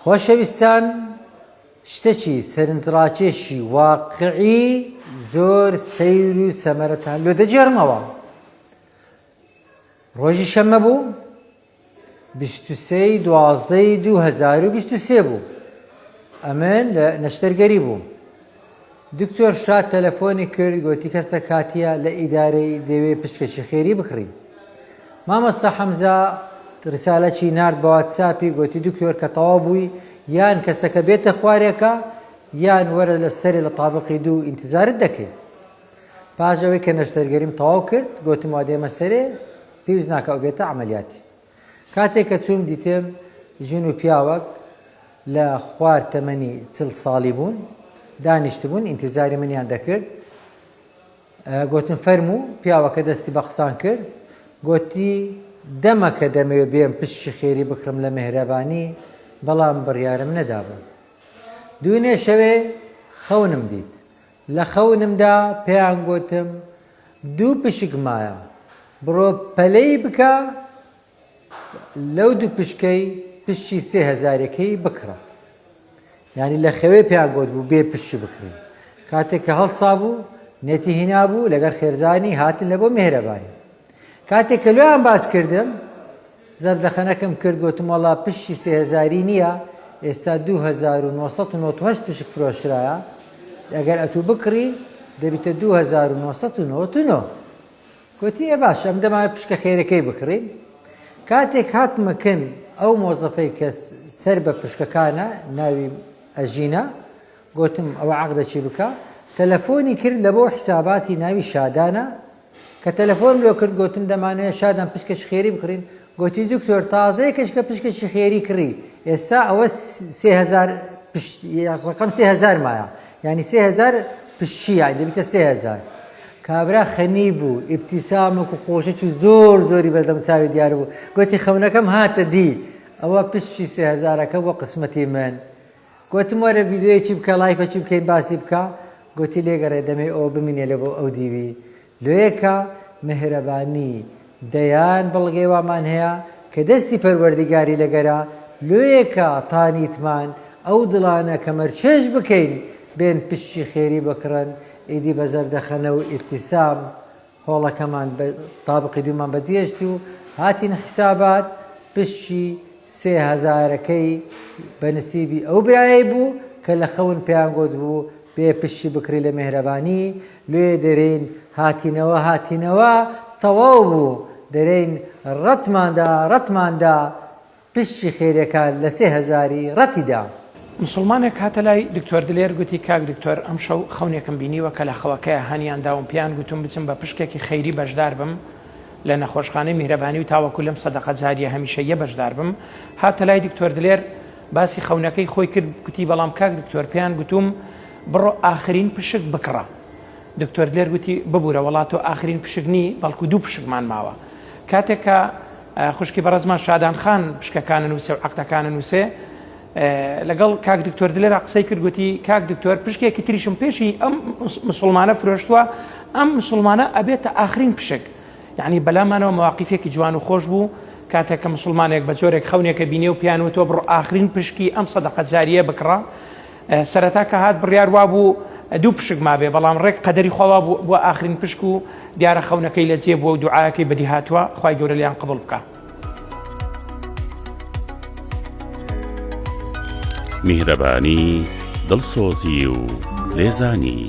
خۆشەویستان، شتێکی سەرنجڕاکێشی واقعی زۆر سەیر و سەمەرەتان لێ دەجێڕمەوە. ڕۆژی شەممە بوو 23/12/2023 بوو. ئەمن لە نەشتەرگەری بوو. دکتۆر شاد تەلەفۆنی کرد، گوتی کەسە کاتیە لە ئیدارەی دەوێ پشکەشی خێری بکڕین. مامۆستا حەمزە ڕسالەکی نارد بە واتساپی، گوتی دکتۆر کە تەواو بووی یان کەسەکە بێتە خوارێکە یان وەرە لە سەری لە تابقی 2 ئینتیزارت دەکەین. پاشەوەی کە نەشتەرگەریم تەواو کرد، گوتم وا دێمە سەرێ، پێویست ناکە ئەو بێتە عەمەلیاتی. کاتێک کە چووم دیتم ژن و پیاوەک لە خوار تەمەنی 40 ساڵی بوون، دانیشتبوون ئینتیزاری منیان دەکرد. گوتم فەرموو. پیاوەکە دەستی بە قسان کرد، گوتی دەمەکە دەمەوێت بێم پشتی خێری بکڕم لە مێهرەبانی، بەڵام بڕیارم نەدابوو. دوێنێ شەوێ خەونم دیت. لە خەونمدا پێیان گوتم 2 پشک مایە، بڕۆ پەلەی بکە لەو 2 پشکەی پشتی 3000ەکەی بکڕە. یعنی لە خەوێ پێیان گوت بوو بێ پشتی بکڕی. کاتێک کە هەڵسا بوو نێتی هینا بوو، لەگەر خێرزانی هاتن لە بۆ مێهرەبانی. کاتێک کە لێیان باس کردم، زەردەخەنەکەم کرد، گوتم وەڵا پشتی 3000 نییە، ئێستا 2998 پشک فرۆشرایە، ئەگەر ئەتوو بکڕی دەبیتە 2999. گوتی ئێ باش، ئەم دەمانێت پشکە خێرەکەی بکڕین. کاتێک هاتمەکەن ئەو مۆزەفەی کە سەر بە پشکەکانە، ناوی ئەژینە، گوتم ئەوە عەقدەچی بکە. تەلەفۆنی کرد لە بۆ حیساباتی ناوی شادانە، کە تەلەفۆن لۆ کرد، گوتم دەمانەیە شادان پشکەشی خێری بکڕین. گوتی دکتۆر تازەیە کەشکە پشکەشی خێری کڕی، ئێستا ئەوە 3000 ڕقم 3000 مایە، یعنی 3000 پشتیە، دەبیتە 3000. کابرا خەنی بوو، ئیبتیسامێک و خۆشەی زۆر زۆری بەردەم چاوی دیار بوو. گوتی خەونەکەم هاتە دی، ئەوە پشتی 3000ەکە بۆ قسمەتی من. گوتم وەرە ڤیدیۆیەکی بکە، لایفەکی بکەین، باسی بکە. گوتی لێگەڕێ دەمێ ئەوە بمینێ لە بۆ ئەو دیوی. لێیەکە مێهرەبانی دەیان بەڵگەی وامان هەیە کە دەستی پەروەردیگاری لەگەرە، لێیەکە تانیتمان ئەو دڵانە کە مەرچێژ بکەین بێن پشتی خێری بکڕن. ئیدی بە زەردەخەنە و ئیبتیسام هۆڵەکەمان تابقی 2مان بەجێشت و هاتین حیسابات. پشتی 3000ەکەی بەنسیبی ئەو برایەی بوو کە لە خەون پێیان گوت بوو بێ پشتی بکڕی لە مێهرەبانی. لێ دەرێن هاتینەوە تەواو بوو، دەرێن ڕەتماندا پشتی خێریەکان لە 3000 ڕەتیدا. مسلمانێک هاتە لای دکتۆر دلێر، گوتی کاک دکتۆر ئەم شەو خەونێکم بینیوە کە لە خەوەکەیە هەنیانداوم، پیان گوتم بچم بە پشکێکی خەیری بەشدار بم لە نەخۆشخانەی میهرەبانی و تاوەکو لەم سەدەقە جاریە هەمیشە یە بەشدار بم. هاتە لای دکتۆر دلێر، باسی خەونەکەی خۆی کرد، گوتی بەڵام کاک دکتۆر پێیان گوتم بڕۆ ئاخرین پشک بکڕە. دکتۆر دلێر گوتی ببوورە، وەڵا تۆ ئاخرین پشکنی، بەڵکو 2 پشکمان ماوە. کاتێک کە خوشکی بەڕێزمان شادان خان پشکەکانە نووسێ و عەقدەکانە نووسێ، لەگەڵ کاک دکتۆر دلێر قسەی کرد، گوتی کاک دکتۆر پشکێکی تریشم پێشی ئەم مسلمانە فرۆشتووە، ئەم مسلمانە ئەبێتە ئاخرین پشک. یعنی بەلامانەوە مواقیفێکی جوان و خۆش بوو. کاتێک کە مسلمانێک بە جۆرێک خەونێکە بینێ و پیانوتۆ بڕۆ ئاخرین پشکی ئەم سەدەقە جاریە بکڕە. سەرەتا کە هات بڕیار وا بوو 2 پشک مابێ، بەڵام ڕێک قەدەری خۆوا بووە ئاخرین پشک و دیارە خەونەکەی لە جێ بووە و دوعاەکەی بەدی هاتووە، خوای گەورە لیان قبوڵ بکە. میهرەبانی، دڵسۆزی و لێزانی.